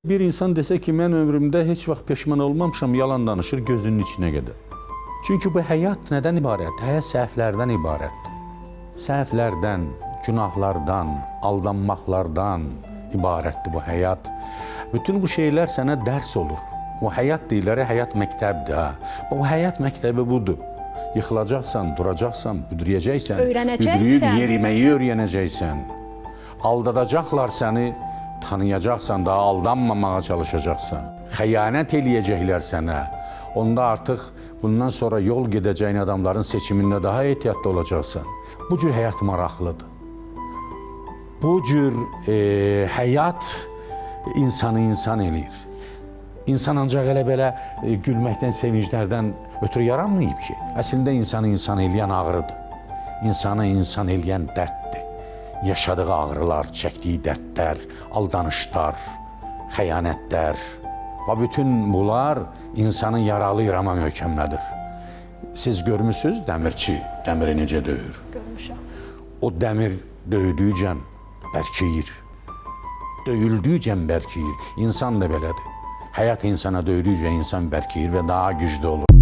Bir insan desə ki, mən ömrümdə heç vaxt peşman olmamışam, yalan danışır, gözünün içinə qədər. Çünki bu həyat nədən ibarət? Həyat səhvlərdən ibarətdir. Səhvlərdən, günahlardan, aldanmaqlardan ibarətdir bu həyat. Bütün bu şeylər sənə dərs olur. O həyat deyirlər, həyat məktəbdir. Bu həyat məktəbi budur. Yıxılacaqsan, duracaqsan, büdrəyəcəksən, büdrüyüb yeriməyi öyrənəcəksən. Aldadacaqlar səni, tanıyacaqsan, daha aldanmamağa çalışacaqsan. Xəyanət eləyəcəklər sənə. Onda artıq bundan sonra yol gedəcəyin adamların seçimində daha ehtiyatlı olacaqsan. Bu cür həyat maraqlıdır. Bu cür həyat insanı insan eləyir. İnsan ancaq elə belə gülməkdən, sevinclərdən ötürü yaranmayıb ki. Əslində insanı insan eləyən ağrıdır. İnsanı insan eləyən dərddir. Yaşadığı ağrılar, çəkdiyi dərdlər, aldanışlar, xəyanətlər və bütün bunlar insanı yaralı yarama möhkəmlədir. Siz görmüsünüz dəmirçi dəmiri necə döyür? Görmüşəm. O dəmir döydükcə bərkiyir. Döyüldükcə bərkiyir. İnsan da belədir. Həyat insana döydükcə insan bərkiyir və daha güclü olur.